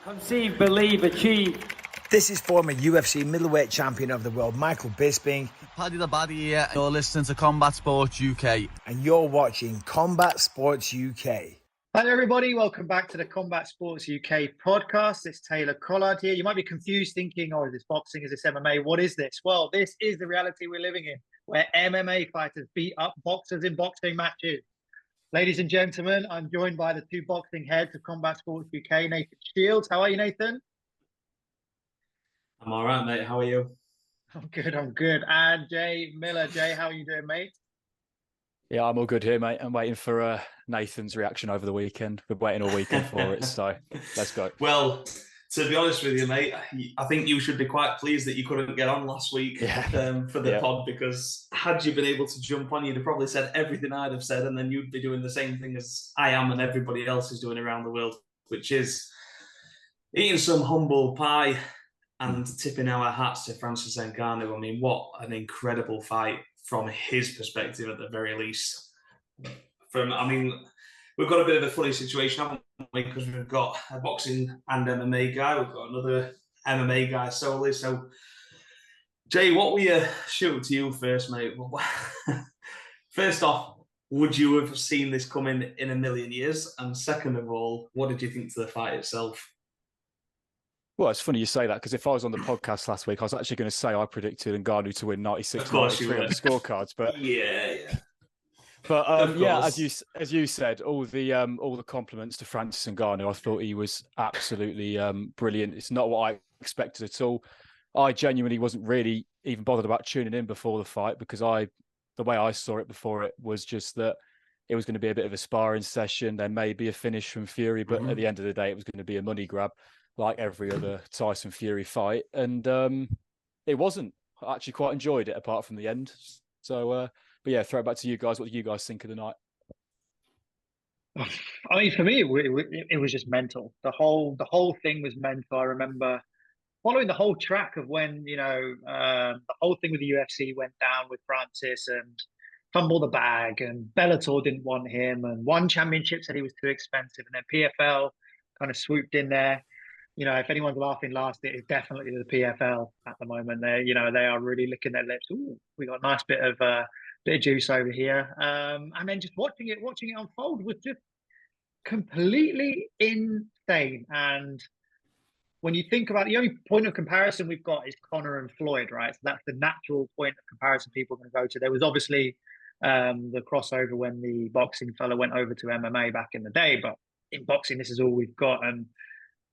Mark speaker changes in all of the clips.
Speaker 1: Conceive, believe, achieve.
Speaker 2: This is former UFC middleweight champion of the world, Michael Bisping.
Speaker 3: Paddy the Baddy here. You're listening to Combat Sports UK.
Speaker 2: And you're watching Combat Sports UK.
Speaker 4: Hello, everybody. Welcome back to the Combat Sports UK podcast. It's Taylor Collard here. You might be confused thinking, oh, is this boxing? Is this MMA? What is this? Well, this is the reality we're living in, where MMA fighters beat up boxers in boxing matches. Ladies and gentlemen, I'm joined by the two boxing heads of Combat Sports UK, Nathan Shields. How are you, Nathan?
Speaker 5: I'm all right, mate. How are you?
Speaker 4: I'm good. And Jay Miller. Jay, how are you doing, mate?
Speaker 6: Yeah, I'm all good here, mate. I'm waiting for Nathan's reaction over the weekend. We're waiting all weekend for it, so let's go.
Speaker 5: Well, to be honest with you, mate, I think you should be quite pleased that you couldn't get on last week for the pod, because had you been able to jump on, you'd have probably said everything I'd have said, and then you'd be doing the same thing as I am and everybody else is doing around the world, which is eating some humble pie and tipping our hats to Francis Ngannou. I mean, what an incredible fight from his perspective, at the very least. We've got a bit of a funny situation, haven't we? Because we've got a boxing and MMA guy. We've got another MMA guy solely. So, Jay, what we shoot to you first, mate? First off, would you have seen this coming in a million years? And second of all, what did you think to the fight itself?
Speaker 6: Well, it's funny you say that, because if I was on the podcast last week, I was actually going to say I predicted Ngannou to win 96-93 on the scorecards. But
Speaker 5: yeah.
Speaker 6: But as you said, all the compliments to Francis Ngannou. I thought he was absolutely brilliant. It's not what I expected at all. I genuinely wasn't really even bothered about tuning in before the fight, because the way I saw it before it was just that it was going to be a bit of a sparring session. There may be a finish from Fury, but at the end of the day, it was going to be a money grab, like every other Tyson Fury fight. And it wasn't. I actually quite enjoyed it, apart from the end. So. But yeah, throw it back to you guys. What do you guys think of the night?
Speaker 4: I mean, for me, it was just mental. The whole thing was mental. I remember following the whole track of when, the whole thing with the UFC went down with Francis and fumbled the bag, and Bellator didn't want him, and One Championship said he was too expensive, and then PFL kind of swooped in there. If anyone's laughing last, it is definitely the PFL at the moment. They are really licking their lips. Ooh, we got a nice bit of juice over here. And then just watching it unfold was just completely insane. And when you think about it, the only point of comparison we've got is Conor and Floyd, right? So that's the natural point of comparison people are going to go to. There was obviously the crossover when the boxing fella went over to MMA back in the day, but in boxing, this is all we've got. And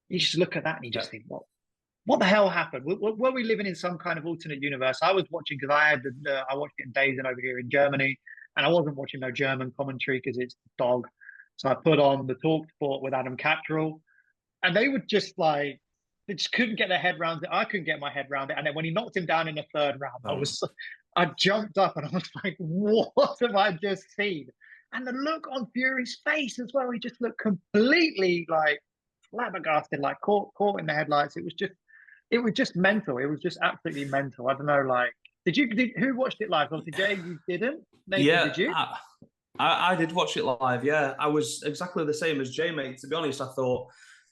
Speaker 4: you just look at that and you just think, what the hell happened? Were we living in some kind of alternate universe? I was watching, because I watched it in DAZN over here in Germany, and I wasn't watching no German commentary because it's dog. So I put on the Talk Sport with Adam Catterall, and they were just like, they just couldn't get their head around it. I couldn't get my head around it. And then when he knocked him down in the third round, I jumped up and I was like, what have I just seen? And the look on Fury's face as well, he just looked completely like flabbergasted, like caught in the headlights. It was just mental. It was just absolutely mental. I don't know, like, who watched it live? Obviously, Jay, you didn't. Nathan, did you?
Speaker 5: I did watch it live, yeah. I was exactly the same as Jay, mate. To be honest, I thought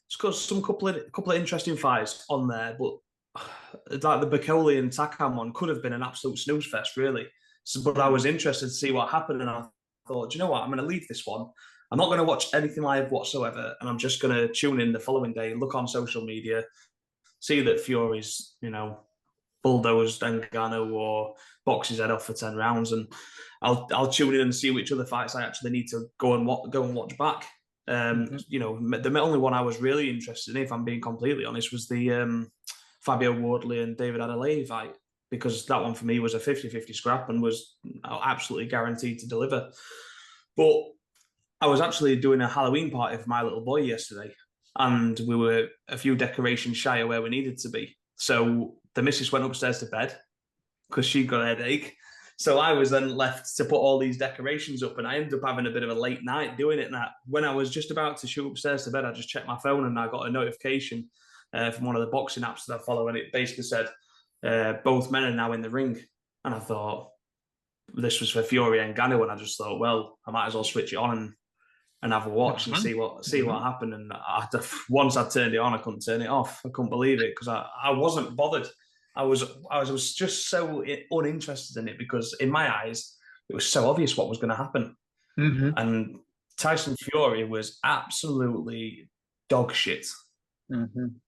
Speaker 5: it's got some couple of interesting fights on there, but like the Bacoli and Takam one could have been an absolute snooze fest, really. But I was interested to see what happened, and I thought, do you know what? I'm going to leave this one. I'm not going to watch anything live whatsoever, and I'm just going to tune in the following day, look on social media, see that Fury's, bulldozed Ngannou or boxed his head off for 10 rounds, and I'll tune in and see which other fights I actually need to go and watch back. The only one I was really interested in, if I'm being completely honest, was the Fabio Wardley and David Adelaide fight, because that one for me was a 50-50 scrap and was absolutely guaranteed to deliver. But I was actually doing a Halloween party for my little boy yesterday, and we were a few decorations shy of where we needed to be. So the missus went upstairs to bed because she got a headache. So I was then left to put all these decorations up, and I ended up having a bit of a late night doing it. And when I was just about to shoot upstairs to bed, I just checked my phone and I got a notification from one of the boxing apps that I follow, and it basically said, both men are now in the ring. And I thought this was for Fury and Ngannou, and I just thought, well, I might as well switch it on and and have a watch and see what happened. And once I turned it on, I couldn't turn it off. I couldn't believe it because I wasn't bothered. I was just so uninterested in it because in my eyes it was so obvious what was going to happen. And Tyson Fury was absolutely dog shit. And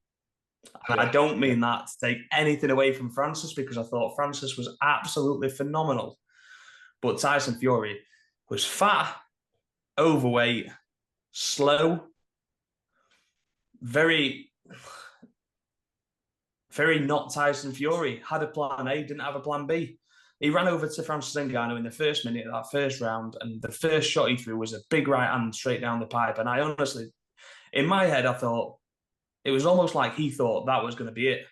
Speaker 5: I don't mean that to take anything away from Francis, because I thought Francis was absolutely phenomenal. But Tyson Fury was fat, overweight, slow, very, very not Tyson Fury. Had a plan A, didn't have a plan B. He ran over to Francis Ngannou in the first minute of that first round, and the first shot he threw was a big right hand straight down the pipe. And I honestly, in my head, I thought, it was almost like he thought that was going to be it.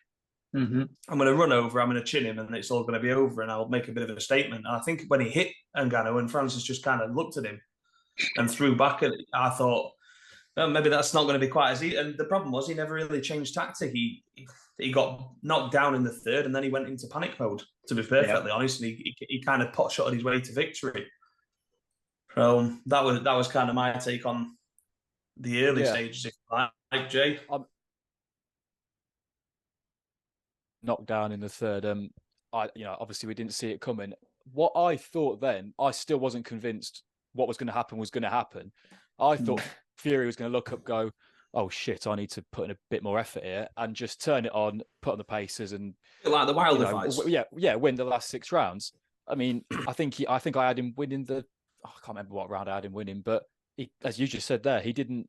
Speaker 5: I'm going to run over, I'm going to chin him, and it's all going to be over, and I'll make a bit of a statement. And I think when he hit Ngannou and Francis just kind of looked at him and threw back, I thought, well, maybe that's not going to be quite as easy. And the problem was he never really changed tactic. He got knocked down in the third, and then he went into panic mode, to be perfectly honest, and he kind of pot-shotted his way to victory. So that was kind of my take on the early stages, if you like, Jay.
Speaker 6: Knocked down in the third. Obviously we didn't see it coming. What I thought then, I still wasn't convinced what was going to happen. I thought Fury was going to look up, go, oh shit, I need to put in a bit more effort here, and just turn it on, put on the paces, and
Speaker 5: like the Wilder fights.
Speaker 6: Win the last 6 rounds. I mean, I think I had him winning I can't remember what round I had him winning, but he, as you just said there, he didn't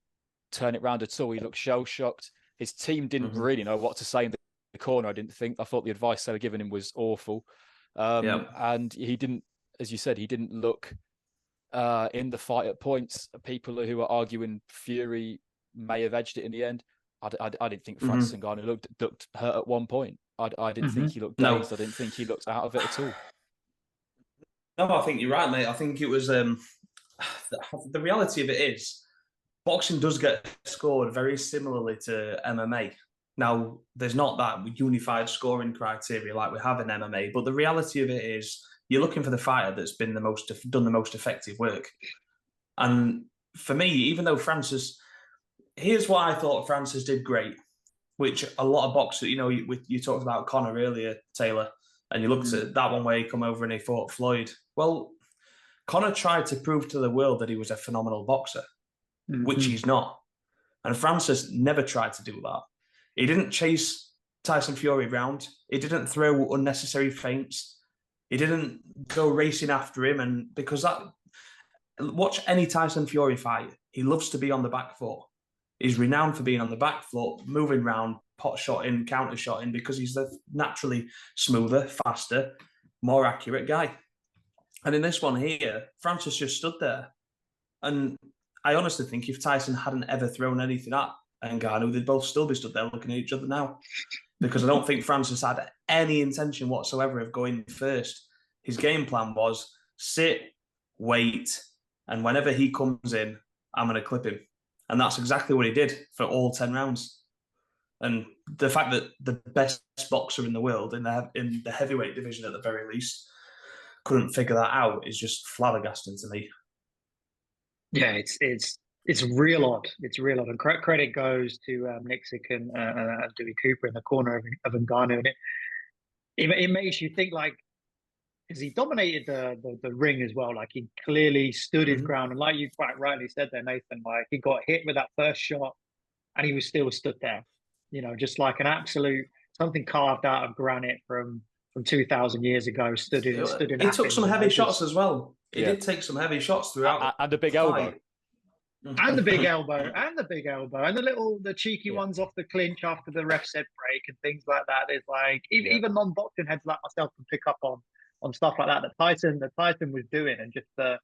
Speaker 6: turn it round at all. He looked shell shocked. His team didn't really know what to say in the corner. I thought the advice they were giving him was awful. And he didn't, as you said, he didn't look in the fight at points. People who were arguing Fury may have edged it in the end. I didn't think Francis Ngannou looked hurt at one point. I didn't think he looked dazed. I didn't think he looked out of it at all.
Speaker 5: No, I think you're right, mate. I think it was the reality of it is boxing does get scored very similarly to MMA. Now, there's not that unified scoring criteria like we have in MMA, but the reality of it is you're looking for the fighter that's been done the most effective work. And for me, even though here's what I thought Francis did great, which a lot of boxers, you talked about Conor earlier, Taylor, and you looked at that one where he come over and he fought Floyd. Well, Conor tried to prove to the world that he was a phenomenal boxer, which he's not. And Francis never tried to do that. He didn't chase Tyson Fury round. He didn't throw unnecessary feints. He didn't go racing after him. And because watch any Tyson Fury fight, he loves to be on the back foot. He's renowned for being on the back foot, moving around, pot shotting, counter shotting, because he's the naturally smoother, faster, more accurate guy. And in this one here, Francis just stood there. And I honestly think if Tyson hadn't ever thrown anything at Ngannou, they'd both still be stood there looking at each other now. Because I don't think Francis had any intention whatsoever of going first. His game plan was sit, wait, and whenever he comes in, I'm going to clip him. And that's exactly what he did for all 10 rounds. And the fact that the best boxer in the world, in the heavyweight division at the very least, couldn't figure that out is just flabbergasting to me.
Speaker 4: Yeah, it's real odd. It's real odd. And credit goes to Nick Sick and Dewey Cooper in the corner of Ngannou. And it makes you think, like, because he dominated the ring as well. Like, he clearly stood his ground. And like you quite rightly said there, Nathan, like, he got hit with that first shot and he was still stood there. Just like an absolute, something carved out of granite from 2,000 years ago, stood in.
Speaker 5: He took some heavy shots as well. He did take some heavy shots throughout.
Speaker 6: And a big elbow.
Speaker 4: And the big elbow, and the cheeky ones off the clinch after the ref said break and things like that. It's like even non-boxing heads like myself can pick up on stuff like that that Tyson was doing, and just I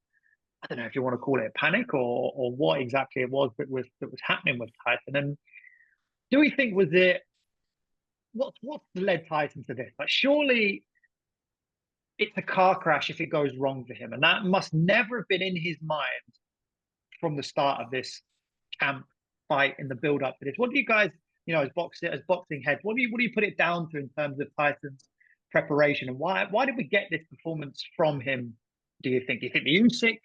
Speaker 4: don't know if you want to call it panic or what exactly it was that was happening with Tyson. And do we think was it what's led Tyson to this? Like, surely it's a car crash if it goes wrong for him, and that must never have been in his mind from the start of this camp fight in the build up to this. What do you guys, as boxing heads, what do you put it down to in terms of Tyson's preparation, and why did we get this performance from him? Do you think the Usyk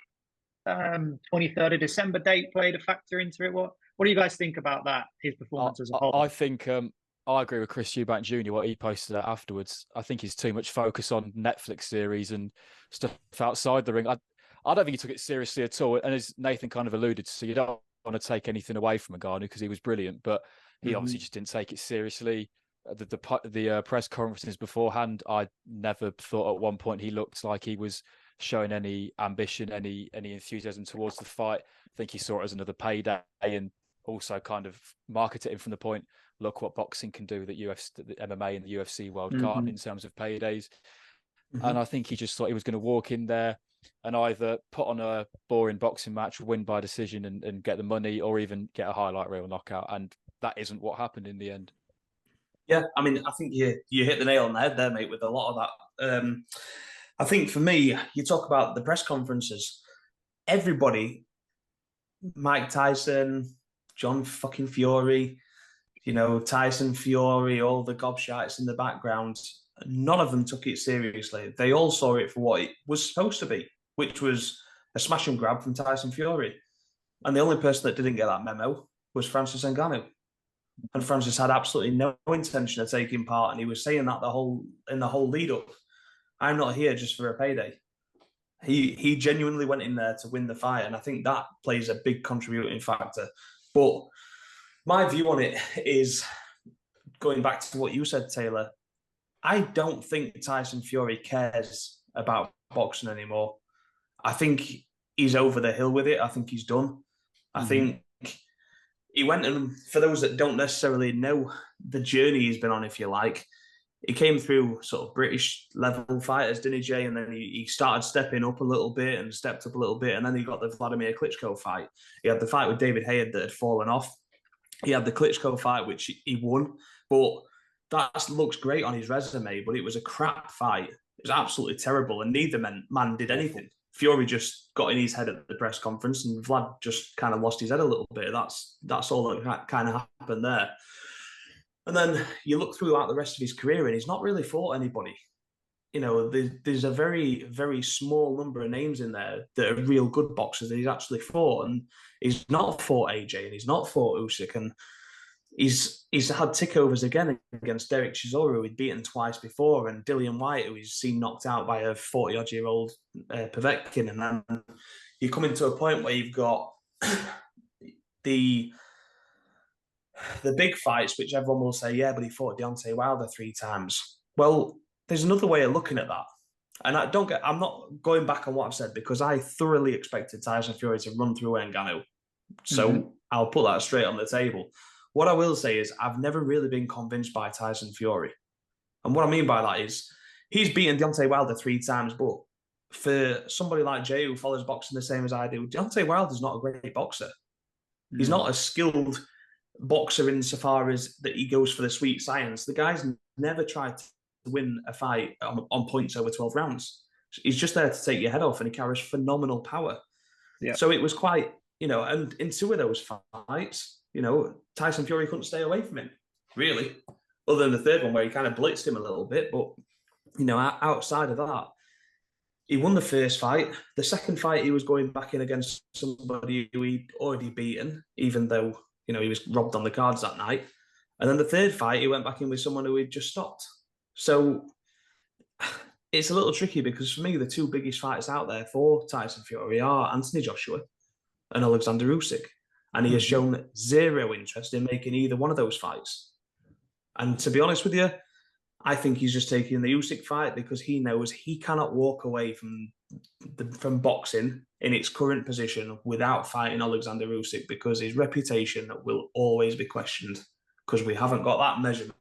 Speaker 4: 23rd of December date played a factor into it? What do you guys think about that? His performance as a whole.
Speaker 6: I think I agree with Chris Eubank Jr. What he posted afterwards. I think he's too much focus on Netflix series and stuff outside the ring. I don't think he took it seriously at all. And as Nathan kind of alluded to, you don't want to take anything away from Ngannou because he was brilliant, but he obviously just didn't take it seriously. The press conferences beforehand, I never thought at one point he looked like he was showing any ambition, any enthusiasm towards the fight. I think he saw it as another payday and also kind of marketed it from the point, look what boxing can do that the MMA and the UFC world can't in terms of paydays. And I think he just thought he was going to walk in there and either put on a boring boxing match, win by decision and get the money, or even get a highlight reel knockout. And that isn't what happened in the end.
Speaker 5: Yeah, I mean, I think you hit the nail on the head there, mate, with a lot of that. I think for me, you talk about the press conferences. Everybody, Mike Tyson, John fucking Fury, Tyson Fury, all the gobshites in the background, none of them took it seriously. They all saw it for what it was supposed to be, which was a smash and grab from Tyson Fury. And the only person that didn't get that memo was Francis Ngannou. And Francis had absolutely no intention of taking part, and he was saying that in the whole lead up. I'm not here just for a payday. He genuinely went in there to win the fight, and I think that plays a big contributing factor. But my view on it is, going back to what you said, Taylor, I don't think Tyson Fury cares about boxing anymore. I think he's over the hill with it. I think he's done. I think he went, and for those that don't necessarily know the journey he's been on, if you like, he came through sort of British level fighters, didn't he, Jay? And then he started stepping up a little bit and stepped up a little bit. And then he got the Vladimir Klitschko fight. He had the fight with David Hayed that had fallen off. He had the Klitschko fight, which he won. But that looks great on his resume, but it was a crap fight. It was absolutely terrible. And neither man did anything. Fury just got in his head at the press conference, and Vlad just kind of lost his head a little bit. That's all that kind of happened there. And then you look throughout the rest of his career, and he's not really fought anybody. There's a very, very small number of names in there that are real good boxers that he's actually fought. And he's not fought AJ, and he's not fought Usyk, and he's had tickovers again against Derek Chisora, who he'd beaten twice before, and Dillian White, who he's seen knocked out by a 40-odd-year-old Povetkin. And then you come into a point where you've got the big fights, which everyone will say, yeah, but he fought Deontay Wilder 3 times. Well, there's another way of looking at that. And I'm not going back on what I've said, because I thoroughly expected Tyson Fury to run through Ngannou. So I'll put that straight on the table. What I will say is I've never really been convinced by Tyson Fury. And what I mean by that is he's beaten Deontay Wilder 3 times, but for somebody like Jay, who follows boxing the same as I do, Deontay Wilder's not a great boxer. He's not a skilled boxer insofar as that he goes for the sweet science. The guy's never tried to win a fight on points over 12 rounds. He's just there to take your head off, and he carries phenomenal power. Yeah. So it was quite, and in 2 of those fights, Tyson Fury couldn't stay away from him, really, other than the 3rd one where he kind of blitzed him a little bit. But, outside of that, he won the first fight. The second fight, he was going back in against somebody who he'd already beaten, even though, he was robbed on the cards that night. And then the 3rd fight, he went back in with someone who he'd just stopped. So it's a little tricky, because for me, the 2 biggest fights out there for Tyson Fury are Anthony Joshua and Alexander Usyk. And he has shown 0 interest in making either one of those fights. And to be honest with you, I think he's just taking the Usyk fight because he knows he cannot walk away from boxing in its current position without fighting Alexander Usyk, because his reputation will always be questioned, because we haven't got that measurement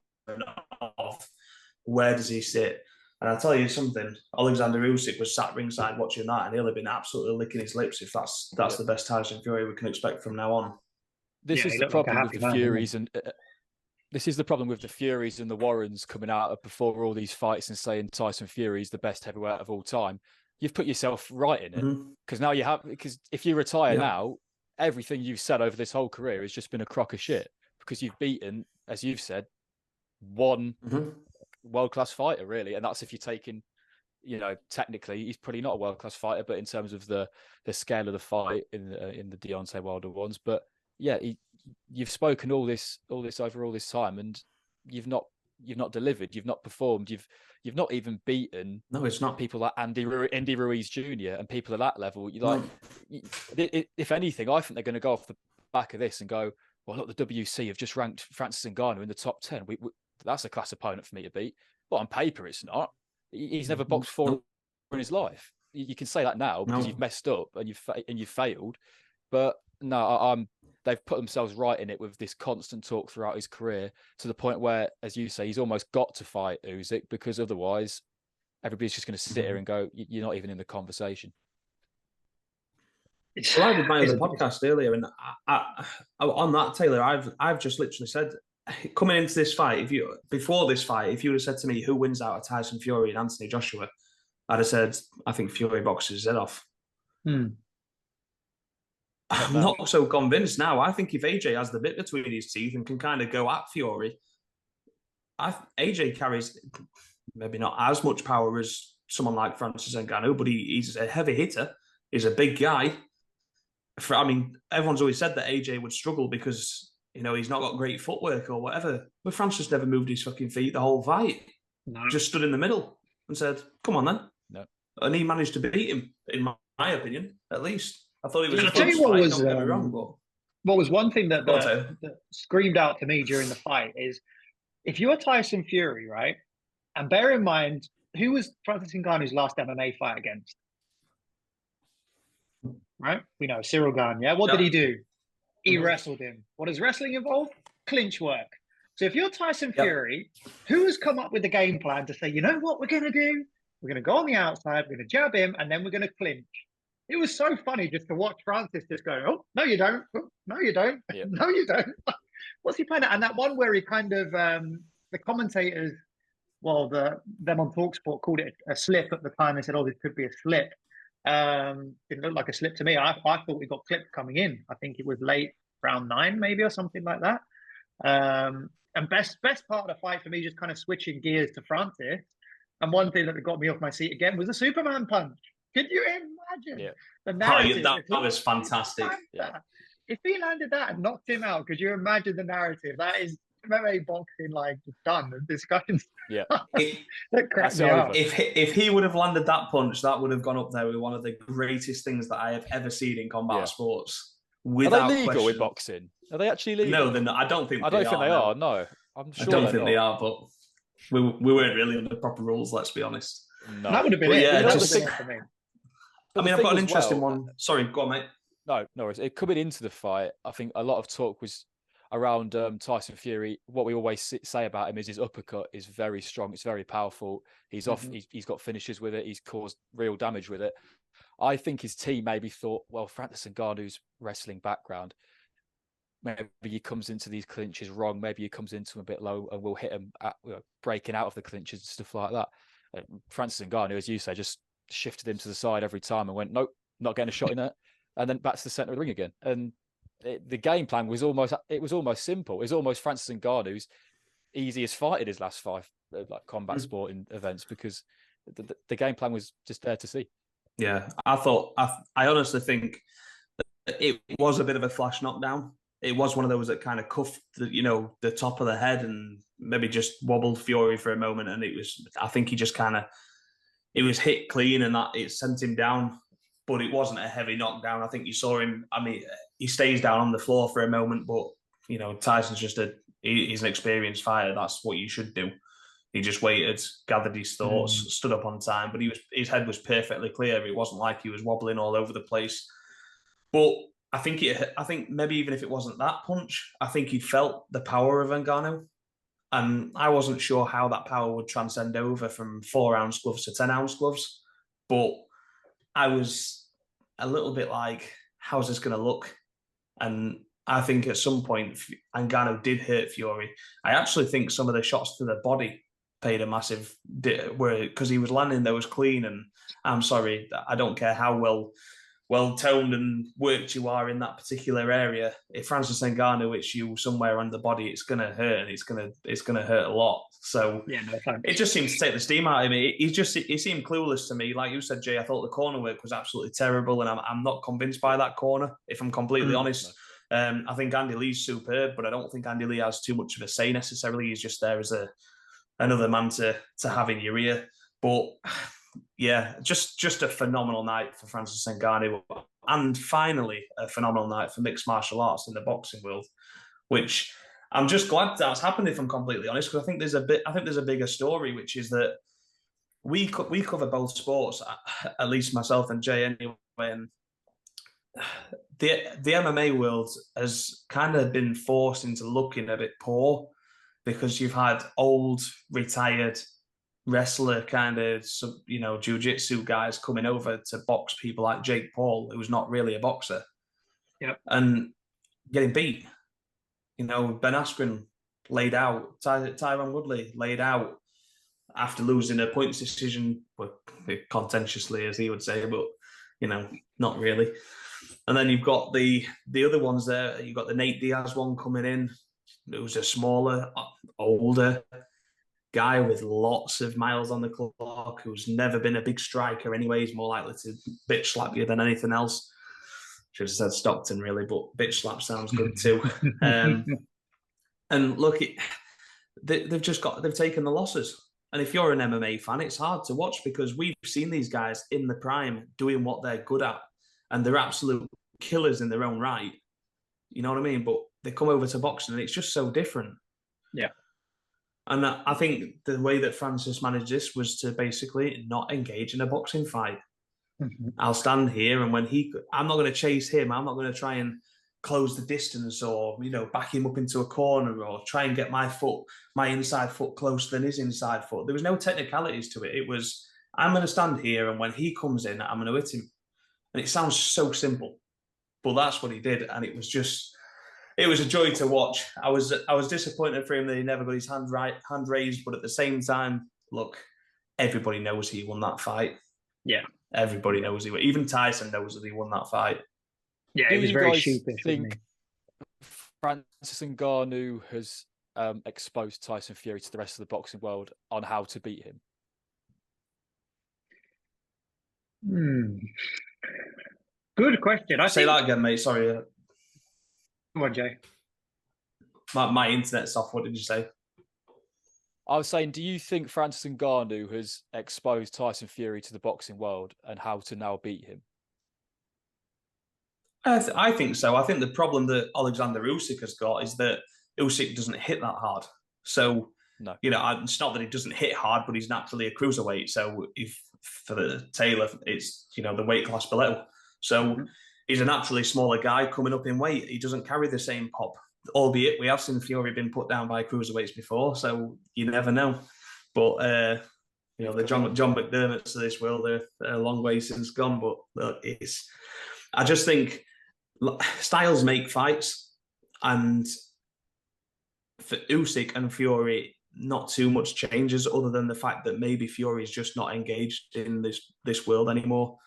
Speaker 5: of where does he sit. And I'll tell you something, Alexander Usyk was sat ringside watching that, and he'll have been absolutely licking his lips if that's the best Tyson Fury we can expect from now on.
Speaker 6: This is the problem with the Furies, and this is the problem with the Furies and the Warrens coming out before all these fights and saying Tyson Fury is the best heavyweight of all time. You've put yourself right in it, because now because if you retire now, everything you've said over this whole career has just been a crock of shit, because you've beaten, as you've said, one world-class fighter, really, and that's if you're taking technically he's probably not a world-class fighter, but in terms of the scale of the fight in the Deontay Wilder ones. But yeah, you've spoken all this over all this time, and you've not delivered, you've not performed, you've not even beaten.
Speaker 5: No, it's not.
Speaker 6: People like Andy Ruiz Jr. and people at that level. If anything, I think they're going to go off the back of this and go, well, look, the WC have just ranked Francis Ngannou in the top 10. That's a class opponent for me to beat. But on paper, it's not. He's never boxed four in his life. You can say that now because you've messed up and you've failed. But no, they've put themselves right in it with this constant talk throughout his career, to the point where, as you say, he's almost got to fight Usyk, because otherwise everybody's just going to sit here and go, you're not even in the conversation.
Speaker 5: Well, I did my other podcast earlier, and on that, Taylor, I've just literally said, coming into this fight, before this fight, if you would have said to me who wins out of Tyson Fury and Anthony Joshua, I'd have said, I think Fury boxes his head off. I'm not so convinced now. I think if AJ has the bit between his teeth and can kind of go at Fury, AJ carries maybe not as much power as someone like Francis Ngannou, but he's a heavy hitter. He's a big guy. Everyone's always said that AJ would struggle because, he's not got great footwork or whatever. But Francis never moved his fucking feet the whole fight. No. Just stood in the middle and said, come on then.
Speaker 6: No.
Speaker 5: And he managed to beat him, in my opinion, at least. I thought he was
Speaker 4: a close fight, don't
Speaker 5: get me wrong. But...
Speaker 4: What was one thing that screamed out to me during the fight is, if you're Tyson Fury, right, and bear in mind, who was Francis Ngannou's last MMA fight against? Right? We know, Cyril Gane, yeah? What did he do? He wrestled him. What does wrestling involve? Clinch work. So if you're Tyson Fury, who has come up with the game plan to say, you know what we're going to do? We're going to go on the outside, we're going to jab him, and then we're going to clinch. It was so funny just to watch Francis just go, oh, no, you don't. Oh, no, you don't. Yeah. No, you don't. What's he playing at? And that one where he kind of, the commentators, them on TalkSport called it a slip at the time. They said, oh, this could be a slip. It looked like a slip to me. I thought we got clipped coming in. I think it was late round 9 maybe, or something like that. And best part of the fight for me, just kind of switching gears to Francis. And one thing that got me off my seat again was the Superman punch. Could you imagine the narrative?
Speaker 5: That was fantastic.
Speaker 4: If he landed that and knocked him out, could you imagine the narrative? That is MMA boxing, just done. The discussions.
Speaker 6: Yeah.
Speaker 4: That cracked me up.
Speaker 5: If he would have landed that punch, that would have gone up there with one of the greatest things that I have ever seen in combat sports. Without
Speaker 6: Are they legal
Speaker 5: question.
Speaker 6: in boxing? Are they actually legal?
Speaker 5: No, they're not. I don't think they
Speaker 6: are. No, I'm sure.
Speaker 5: I don't think they are, but we weren't really under proper rules. Let's be honest.
Speaker 4: No. That would have been it.
Speaker 5: Yeah,
Speaker 4: for me.
Speaker 5: I've got an interesting one. Sorry, go on, mate.
Speaker 6: No worries. Coming into the fight, I think a lot of talk was around Tyson Fury. What we always say about him is his uppercut is very strong. It's very powerful. He's off. He's got finishes with it. He's caused real damage with it. I think his team maybe thought, well, Francis Ngannou's wrestling background, maybe he comes into these clinches wrong. Maybe he comes into them a bit low, and we'll hit him at breaking out of the clinches and stuff like that. Francis Ngannou, as you say, just shifted him to the side every time and went, nope, not getting a shot in it, and then back to the center of the ring again. And the game plan was almost simple. It was almost Francis Ngannou's easiest fight in his last 5 combat sporting events, because the game plan was just there to see.
Speaker 5: Yeah, I honestly think that it was a bit of a flash knockdown. It was one of those that kind of cuffed the top of the head and maybe just wobbled Fury for a moment. And I think he just it was hit clean, and that it sent him down, but it wasn't a heavy knockdown. I think you saw him. He stays down on the floor for a moment, but Tyson's he's an experienced fighter. That's what you should do. He just waited, gathered his thoughts, stood up on time, but his head was perfectly clear. It wasn't like he was wobbling all over the place. But I think maybe even if it wasn't that punch, I think he felt the power of Ngannou. And I wasn't sure how that power would transcend over from 4-ounce gloves to 10-ounce gloves. But I was a little bit like, how's this going to look? And I think at some point, Ngannou did hurt Fury. I actually think some of the shots to the body paid a massive because he was landing those clean. And I'm sorry, I don't care how well well-toned and worked you are in that particular area, if Francis Ngannou hits you somewhere on the body, it's going to hurt, and it's gonna hurt a lot. So
Speaker 4: yeah, no thanks.
Speaker 5: It just seems to take the steam out of me. He seemed clueless to me. Like you said, Jay, I thought the corner work was absolutely terrible, and I'm not convinced by that corner, if I'm completely honest. I think Andy Lee's superb, but I don't think Andy Lee has too much of a say necessarily. He's just there as another man to have in your ear. But yeah, just a phenomenal night for Francis Ngannou, and finally a phenomenal night for mixed martial arts in the boxing world, which I'm just glad that's happened, if I'm completely honest, because I think there's a bigger story, which is that we cover both sports, at least myself and Jay anyway, and the MMA world has kind of been forced into looking a bit poor, because you've had old retired wrestler kind of, jiu-jitsu guys coming over to box people like Jake Paul, who's not really a boxer, and getting beat. Ben Askren laid out, Tyron Woodley laid out after losing a points decision, contentiously, as he would say, but not really. And then you've got the other ones there. You've got the Nate Diaz one coming in. It was a smaller, older guy with lots of miles on the clock, who's never been a big striker anyway. He's more likely to bitch slap you than anything else. Should have said Stockton, really, but bitch slap sounds good too. And look, they've taken the losses. And if you're an MMA fan, it's hard to watch, because we've seen these guys in the prime doing what they're good at, and they're absolute killers in their own right. You know what I mean? But they come over to boxing, and it's just so different. Yeah. And I think the way that Francis managed this was to basically not engage in a boxing fight. I'll stand here, and I'm not going to chase him. I'm not going to try and close the distance, or back him up into a corner, or try and get my inside foot closer than his inside foot. There was no technicalities to it. It was, I'm going to stand here, and when he comes in, I'm going to hit him. And it sounds so simple, but that's what he did, and it was a joy to watch. I was disappointed for him that he never got his hand raised, but at the same time, look, everybody knows he won that fight. Yeah, everybody knows he won. Even Tyson knows that he won that fight. Yeah,
Speaker 4: it was very sheepish.
Speaker 6: I think Francis Ngannou has exposed Tyson Fury to the rest of the boxing world on how to beat him?
Speaker 4: Good question.
Speaker 5: Say that again, mate. Sorry.
Speaker 4: Come on, Jay.
Speaker 5: My internet's off. What did you say?
Speaker 6: I was saying, do you think Francis Ngannou has exposed Tyson Fury to the boxing world and how to now beat him?
Speaker 5: I think so. I think the problem that Alexander Usyk has got is that Usyk doesn't hit that hard. So,
Speaker 6: no.
Speaker 5: It's not that he doesn't hit hard, but he's naturally a cruiserweight. So if for the Taylor, it's, the weight class below. So he's a naturally smaller guy coming up in weight. He doesn't carry the same pop, albeit we have seen Fury been put down by cruiserweights before. So you never know. But, the John McDermotts of this world are a long way since gone. But I just think styles make fights, and for Usyk and Fury, not too much changes other than the fact that maybe Fury's just not engaged in this world anymore.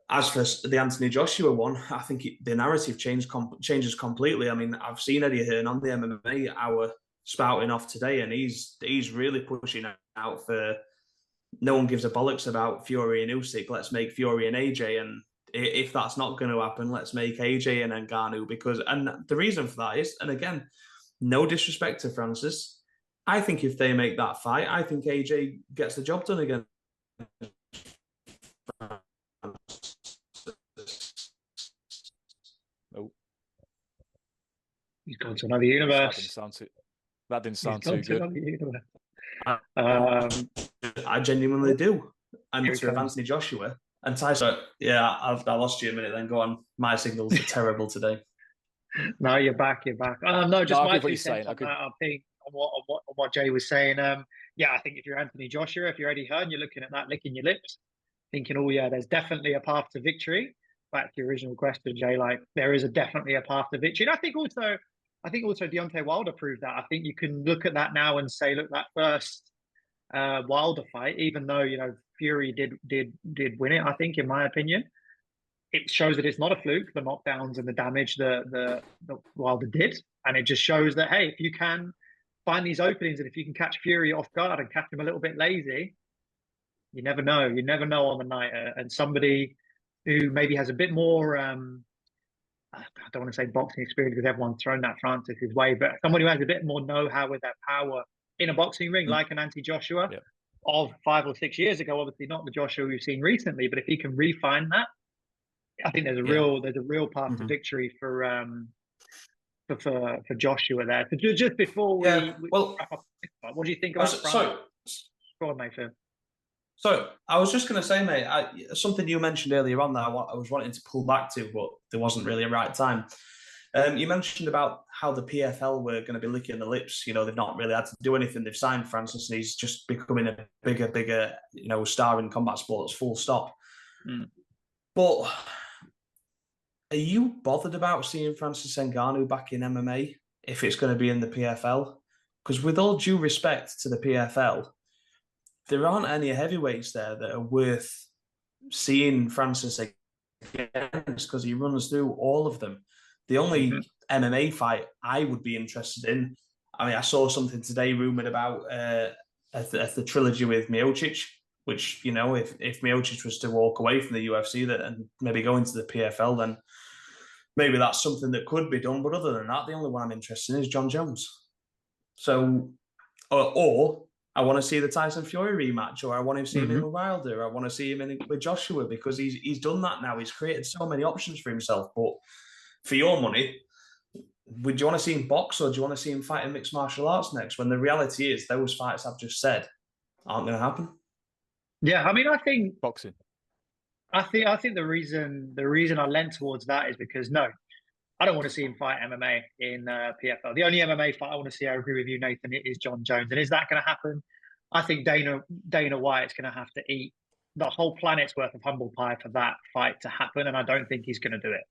Speaker 5: As for the Anthony Joshua one, I think the narrative changes completely. I mean, I've seen Eddie Hearn on the MMA Hour spouting off today, and he's really pushing out for no one gives a bollocks about Fury and Usyk. Let's make Fury and AJ, and if that's not going to happen, let's make AJ and Ngannou, and the reason for that is, and again, no disrespect to Francis, I think if they make that fight, I think AJ gets the job done again.
Speaker 6: Oh,
Speaker 4: he's gone to another universe.
Speaker 6: That didn't sound too good.
Speaker 5: I genuinely do. And to Anthony Joshua and Tyson, I lost you a minute. Then go on. My signals are terrible today.
Speaker 4: No, you're back. No, just my 2 cents on that. I think on what Jay was saying. I think if you're Anthony Joshua, if you're Eddie Hearn, you're looking at that, licking your lips, thinking, oh yeah, there's definitely a path to victory. Back to your original question, Jay, like there is definitely a path to victory. And I think also Deontay Wilder proved that. I think you can look at that now and say, look, that first Wilder fight, even though Fury did win it, I think, in my opinion, it shows that it's not a fluke, the knockdowns and the damage the Wilder did. And it just shows that, hey, if you can find these openings and if you can catch Fury off guard and catch him a little bit lazy, you never know. You never know on the night. And somebody who maybe has a bit more, I don't want to say boxing experience because everyone's thrown that Francis's way, but someone who has a bit more know-how with that power in a boxing ring, like an Joshua of 5 or 6 years ago. Obviously not the Joshua we've seen recently, but if he can refine that, I think there's a real path to victory for Joshua there. So just before we wrap up, what do you think about Francis? Go on, mate.
Speaker 5: So I was just going to say, mate, something you mentioned earlier on that I was wanting to pull back to, but there wasn't really a right time. You mentioned about how the PFL were going to be licking the lips. You know, they've not really had to do anything. They've signed Francis, and he's just becoming a bigger, star in combat sports. Full stop. But are you bothered about seeing Francis Ngannou back in MMA if it's going to be in the PFL? Because with all due respect to the PFL, there aren't any heavyweights there that are worth seeing Francis against because he runs through all of them. The only MMA fight I would be interested in, I mean, I saw something today rumoured about the trilogy with Miocic, which, if Miocic was to walk away from the UFC and maybe go into the PFL, then maybe that's something that could be done. But other than that, the only one I'm interested in is John Jones. So, or I want to see the Tyson Fury rematch, or I want to see him in with Wilder, I want to see him with Joshua, because he's done that now. He's created so many options for himself. But for your money, would you want to see him box, or do you want to see him fight in mixed martial arts next? When the reality is, those fights I've just said aren't going to happen.
Speaker 4: Yeah, I mean, I think
Speaker 6: boxing.
Speaker 4: I think the reason I lent towards that is because I don't want to see him fight MMA in PFL. The only MMA fight I want to see, I agree with you, Nathan, is John Jones. And is that going to happen? I think Dana White's going to have to eat the whole planet's worth of humble pie for that fight to happen, and I don't think he's going to do it.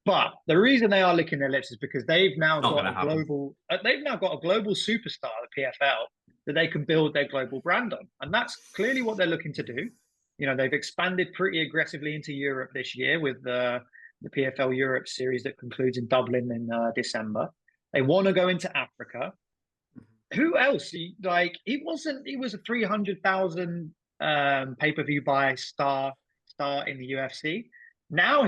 Speaker 4: But the reason they are licking their lips is because they've now got a global superstar at the PFL that they can build their global brand on, and that's clearly what they're looking to do. They've expanded pretty aggressively into Europe this year with the PFL Europe series that concludes in Dublin in December. They want to go into Africa. Who else? He was a 300,000 pay-per-view buy star in the UFC. Now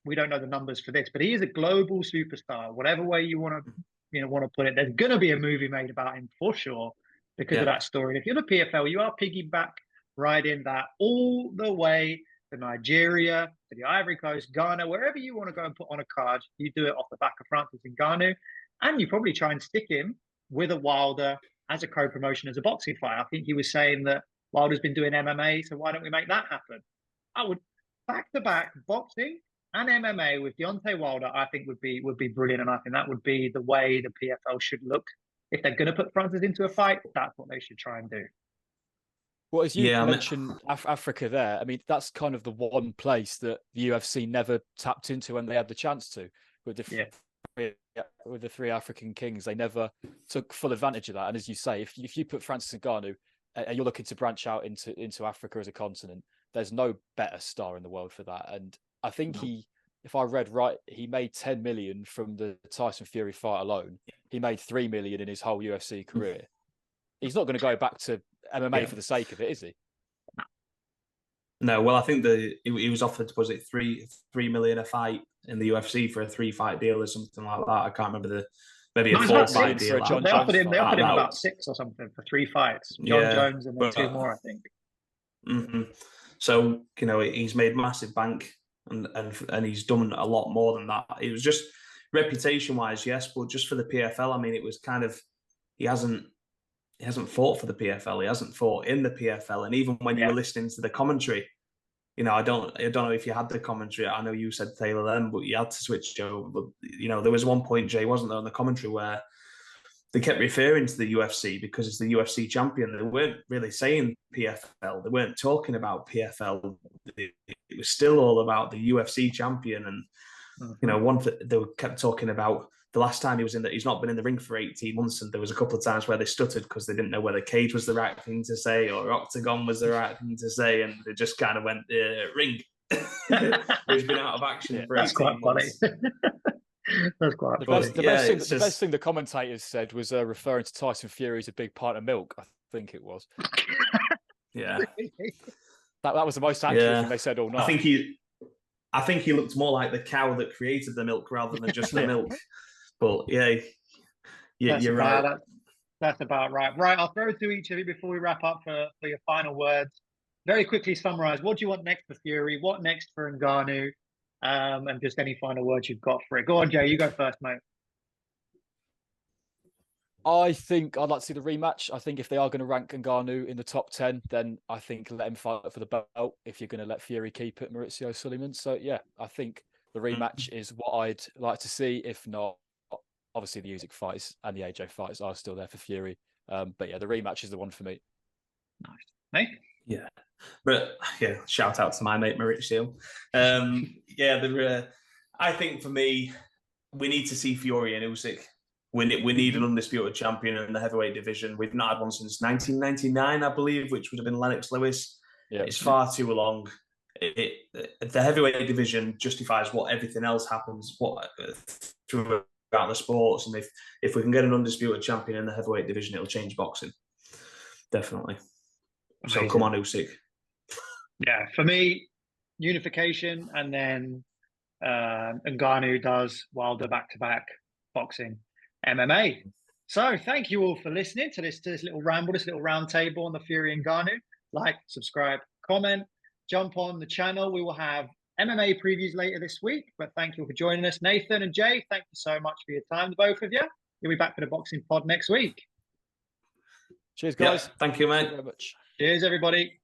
Speaker 4: we don't know the numbers for this, but he is a global superstar. Whatever way you want to put it, there's going to be a movie made about him for sure because of that story. And if you're the PFL, you are piggyback riding that all the way to Nigeria, to the Ivory Coast, Ghana, wherever you want to go and put on a card, you do it off the back of Francis Ngannou, and you probably try and stick him with a Wilder as a co-promotion, as a boxing fight. I think he was saying that Wilder's been doing MMA, so why don't we make that happen? I would back-to-back boxing and MMA with Deontay Wilder, I think would be brilliant, and I think that would be the way the PFL should look. If they're going to put Francis into a fight, that's what they should try and do.
Speaker 6: Well, as you mentioned Africa there, I mean, that's kind of the one place that the UFC never tapped into when they had the chance to. With the three African kings, they never took full advantage of that. And as you say, if you put Francis Ngannou and you're looking to branch out into Africa as a continent, there's no better star in the world for that. And I think if I read right, he made 10 million from the Tyson Fury fight alone. He made 3 million in his whole UFC career. He's not going to go back to MMA for the sake of it, is he?
Speaker 5: No, well, I think he was offered, was it 3 million a fight in the UFC for a 3-fight deal or something like that? I can't remember maybe a 4-fight deal.
Speaker 4: They offered him about 6 or something for 3 fights. John Jones and then 2 more, I think.
Speaker 5: So he's made massive bank and he's done a lot more than that. It was just reputation wise, yes, but just for the PFL, I mean, it was kind of he hasn't fought for the PFL. He hasn't fought in the PFL. And even when you were listening to the commentary, I don't know if you had the commentary. I know you said Taylor then, but you had to switch over. But, there was one point, Jay, wasn't there, on the commentary where they kept referring to the UFC because it's the UFC champion. They weren't really saying PFL. They weren't talking about PFL. It was still all about the UFC champion. And, they kept talking about the last time he was he's not been in the ring for 18 months. And there was a couple of times where they stuttered because they didn't know whether cage was the right thing to say or octagon was the right thing to say. And they just kind of went, ring. who's been out of action for 18
Speaker 4: That's quite
Speaker 5: months.
Speaker 4: funny. That's quite
Speaker 6: The
Speaker 4: funny.
Speaker 6: best thing the commentators said was referring to Tyson Fury as a big pint of milk. I think it was.
Speaker 5: Yeah,
Speaker 6: that was the most accurate thing they said all night.
Speaker 5: I think he looked more like the cow that created the milk rather than just the milk. But yeah, you're right.
Speaker 4: That's about right. Right, I'll throw it to each of you before we wrap up for your final words. Very quickly summarize, what do you want next for Fury? What next for Ngannou? And just any final words you've got for it. Go on, Jay, you go first, mate.
Speaker 6: I think I'd like to see the rematch. I think if they are going to rank Ngannou in the top 10, then I think let him fight for the belt if you're going to let Fury keep it, Maurizio Sullivan. So, yeah, I think the rematch is what I'd like to see. If not, obviously the Usyk fights and the AJ fights are still there for Fury. But, yeah, the rematch is the one for me.
Speaker 4: Nice. Mate?
Speaker 5: Yeah. But, yeah, shout out to my mate Maurizio. I think for me, we need to see Fury and Usyk. We need an undisputed champion in the heavyweight division. We've not had one since 1999, I believe, which would have been Lennox Lewis. Yeah. It's far too long. The heavyweight division justifies what everything else happens throughout the sports. And if we can get an undisputed champion in the heavyweight division, it'll change boxing. Definitely. Amazing. So come on, Usyk.
Speaker 4: Yeah, for me, unification, and then Ngannou does Wilder back-to-back boxing. MMA. So thank you all for listening to this little ramble, this little round table on the Fury and Ngannou. Like, subscribe, comment, jump on the channel. We will have MMA previews later this week, but thank you for joining us. Nathan and Jay, thank you so much for your time, the both of you. You'll be back for the boxing pod next week.
Speaker 6: Cheers, guys.
Speaker 5: Yeah, thank you, mate.
Speaker 6: Thank you very much.
Speaker 4: Cheers, everybody.